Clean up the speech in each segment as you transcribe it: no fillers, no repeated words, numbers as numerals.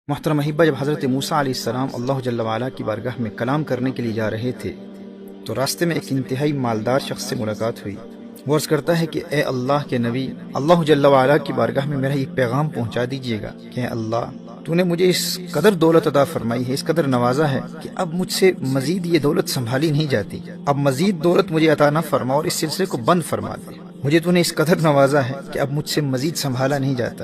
محترم احبہ، جب حضرت موسیٰ علیہ السلام اللہ جل وعلا کی بارگاہ میں کلام کرنے کے لیے جا رہے تھے تو راستے میں ایک انتہائی مالدار شخص سے ملاقات ہوئی۔ وہ عرض کرتا ہے کہ اے اللہ کے نبی، اللہ جل وعلا کی بارگاہ میں میرا یہ پیغام پہنچا دیجئے گا کہ اے اللہ، تو نے مجھے اس قدر دولت عطا فرمائی ہے، اس قدر نوازا ہے کہ اب مجھ سے مزید یہ دولت سنبھالی نہیں جاتی۔ اب مزید دولت مجھے عطا نہ فرما اور اس سلسلے کو بند فرما دے۔ مجھے تو نے اس قدر نوازا ہے کہ اب مجھ سے مزید سنبھالا نہیں جاتا۔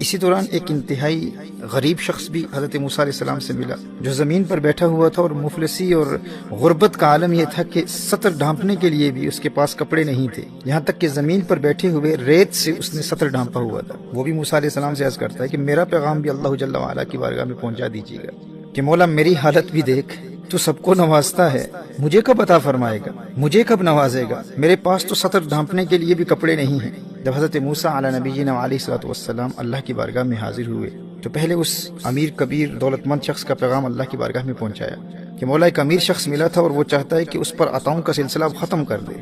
اسی دوران ایک انتہائی غریب شخص بھی حضرت موسیٰ علیہ السلام سے ملا، جو زمین پر بیٹھا ہوا تھا اور مفلسی اور غربت کا عالم یہ تھا کہ سطر ڈھانپنے کے لیے بھی اس کے پاس کپڑے نہیں تھے، یہاں تک کہ زمین پر بیٹھے ہوئے ریت سے اس نے سطر ڈھانپا ہوا تھا۔ وہ بھی موسیٰ علیہ السلام سے عرض کرتا ہے کہ میرا پیغام بھی اللہ جل وعلا کی بارگاہ میں پہنچا دیجیے گا کہ مولا میری حالت بھی دیکھ، تو سب کو نوازتا ہے، مجھے کب عطا فرمائے گا، مجھے کب نوازے گا، میرے پاس تو سطر ڈھانپنے کے لیے بھی کپڑے نہیں ہیں۔ جب حضرت موسیٰ علی نبینا علیہ الصلوۃ والسلام اللہ کی بارگاہ میں حاضر ہوئے تو پہلے اس امیر کبیر دولت مند شخص کا پیغام اللہ کی بارگاہ میں پہنچایا کہ مولا ایک امیر شخص ملا تھا اور وہ چاہتا ہے کہ اس پر عطاؤں کا سلسلہ ختم کر دے۔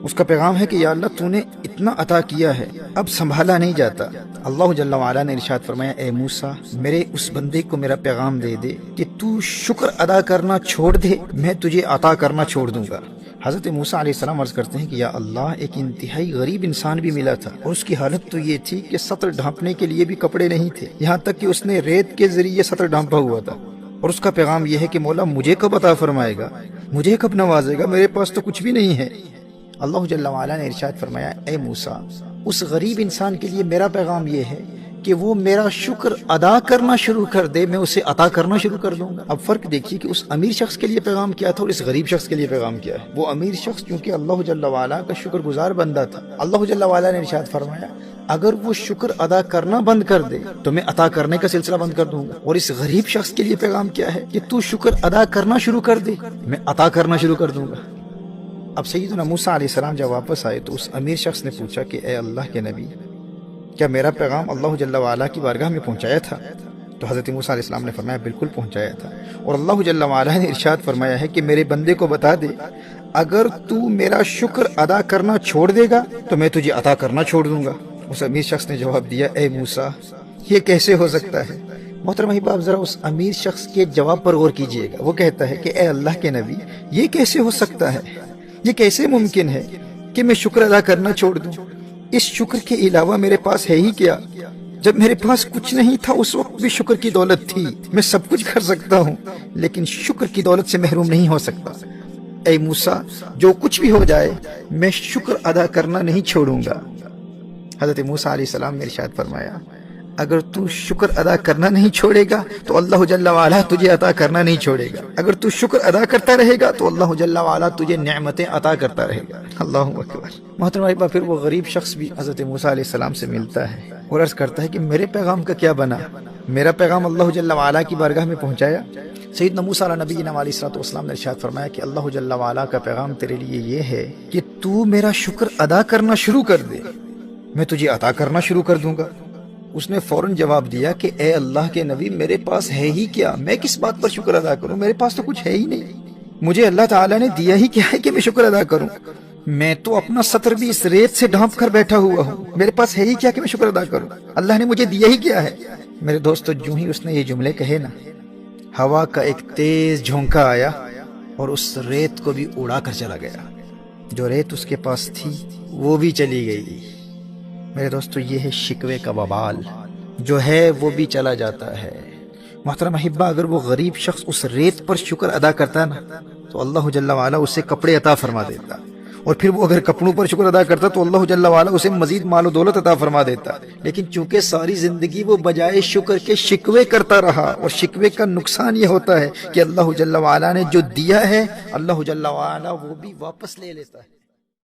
اس کا پیغام ہے کہ یا اللہ، تو نے اتنا عطا کیا ہے، اب سنبھالا نہیں جاتا۔ اللہ جل وعلا نے ارشاد فرمایا، اے موسیٰ، میرے اس بندے کو میرا پیغام دے دے کہ تو شکر ادا کرنا چھوڑ دے، میں تجھے عطا کرنا چھوڑ دوں گا۔ حضرت موسیٰ علیہ السلام عرض کرتے ہیں کہ یا اللہ، ایک انتہائی غریب انسان بھی ملا تھا اور اس کی حالت تو یہ تھی کہ سطر ڈھانپنے کے لیے بھی کپڑے نہیں تھے، یہاں تک کہ اس نے ریت کے ذریعے سطر ڈھانپا ہوا تھا، اور اس کا پیغام یہ ہے کہ مولا مجھے کب عطا فرمائے گا، مجھے کب نوازے گا، میرے پاس تو کچھ بھی نہیں ہے۔ اللہ جل وعلا نے ارشاد فرمایا، اے موسیٰ، اس غریب انسان کے لیے میرا پیغام یہ ہے کہ وہ میرا شکر ادا کرنا شروع کر دے، میں اسے عطا کرنا شروع کر دوں گا۔ اب فرق دیکھیے کہ اس امیر شخص کے لیے پیغام کیا تھا اور اس غریب شخص کے لیے پیغام کیا ہے۔ وہ امیر شخص چونکہ اللہ جل وعلا کا شکر گزار بندہ تھا، اللہ جل وعلا نے ارشاد فرمایا اگر وہ شکر ادا کرنا بند کر دے تو میں عطا کرنے کا سلسلہ بند کر دوں گا۔ اور اس غریب شخص کے لیے پیغام کیا ہے کہ تو شکر ادا کرنا شروع کر دے، میں عطا کرنا شروع کر دوں گا۔ اب سیدنا موسیٰ علیہ السلام جب واپس آئے تو اس امیر شخص نے پوچھا کہ اے اللہ کے نبی، کیا میرا پیغام اللہ جل وعلا کی بارگاہ میں پہنچایا تھا؟ تو حضرت موسیٰ علیہ السلام نے فرمایا بالکل پہنچایا تھا، اور اللہ جل وعلا نے ارشاد فرمایا ہے کہ میرے بندے کو بتا دے اگر تو میرا شکر ادا کرنا چھوڑ دے گا تو میں تجھے عطا کرنا چھوڑ دوں گا۔ اس امیر شخص نے جواب دیا، اے موسیٰ، یہ کیسے ہو سکتا ہے؟ محترم احباب، ذرا اس امیر شخص کے جواب پر غور کیجئے گا۔ وہ کہتا ہے کہ اے اللہ کے نبی، یہ کیسے ہو سکتا ہے، یہ کیسے ممکن ہے کہ میں شکر ادا کرنا چھوڑ دوں؟ اس شکر کے علاوہ میرے پاس ہے ہی کیا؟ جب میرے پاس کچھ نہیں تھا اس وقت بھی شکر کی دولت تھی، میں سب کچھ کر سکتا ہوں، لیکن شکر کی دولت سے محروم نہیں ہو سکتا۔ اے موسیٰ، جو کچھ بھی ہو جائے میں شکر ادا کرنا نہیں چھوڑوں گا۔ حضرت موسیٰ علیہ السلام نے ارشاد فرمایا اگر تو شکر ادا کرنا نہیں چھوڑے گا تو اللہ جل وعلا تجھے عطا کرنا نہیں چھوڑے گا، اگر تو شکر ادا کرتا رہے گا تو اللہ جل وعلا تجھے نعمتیں عطا کرتا رہے گا۔ اللہ اکبر۔ محترم احباب، پھر وہ غریب شخص بھی حضرت موسیٰ علیہ السلام سے ملتا ہے اور عرض کرتا ہے کہ میرے پیغام کا کیا بنا، میرا پیغام اللہ جل وعلا کی بارگاہ میں پہنچایا؟ سیدنا موسیٰ علیہ نبینا علیہ الصلوۃ والسلام نے ارشاد فرمایا کہ اللہ جل وعلا کا پیغام تیرے لیے یہ ہے کہ تو میرا شکر ادا کرنا شروع کر دے، میں تجھے عطا کرنا شروع کر دوں گا۔ اس نے فوراً جواب دیا کہ اے اللہ کے نبی، میرے پاس ہے ہی کیا، میں کس بات پر شکر ادا کروں، میرے پاس تو کچھ ہے ہی نہیں، مجھے اللہ تعالیٰ نے دیا ہی کیا ہے کہ میں شکر ادا کروں، میں تو اپنا سطر بھی اس ریت سے ڈھانپ کر بیٹھا ہوا ہوں، میرے پاس ہے ہی کیا کہ میں شکر ادا کروں، اللہ نے مجھے دیا ہی کیا ہے۔ میرے دوستو، جو ہی اس نے یہ جملے کہے نا، ہوا کا ایک تیز جھونکا آیا اور اس ریت کو بھی اڑا کر چلا گیا، جو ریت اس کے پاس تھی وہ بھی چلی گئی۔ میرے دوستو، یہ ہے شکوے کا وبال، جو ہے وہ بھی چلا جاتا ہے۔ محترم احبہ، اگر وہ غریب شخص اس ریت پر شکر ادا کرتا نا تو اللہ جل وعلا اسے کپڑے عطا فرما دیتا، اور پھر وہ اگر کپڑوں پر شکر ادا کرتا تو اللہ جل وعلا اسے مزید مال و دولت عطا فرما دیتا۔ لیکن چونکہ ساری زندگی وہ بجائے شکر کے شکوے کرتا رہا، اور شکوے کا نقصان یہ ہوتا ہے کہ اللہ جل وعلا نے جو دیا ہے اللہ جل وعلا وہ بھی واپس لے لیتا ہے۔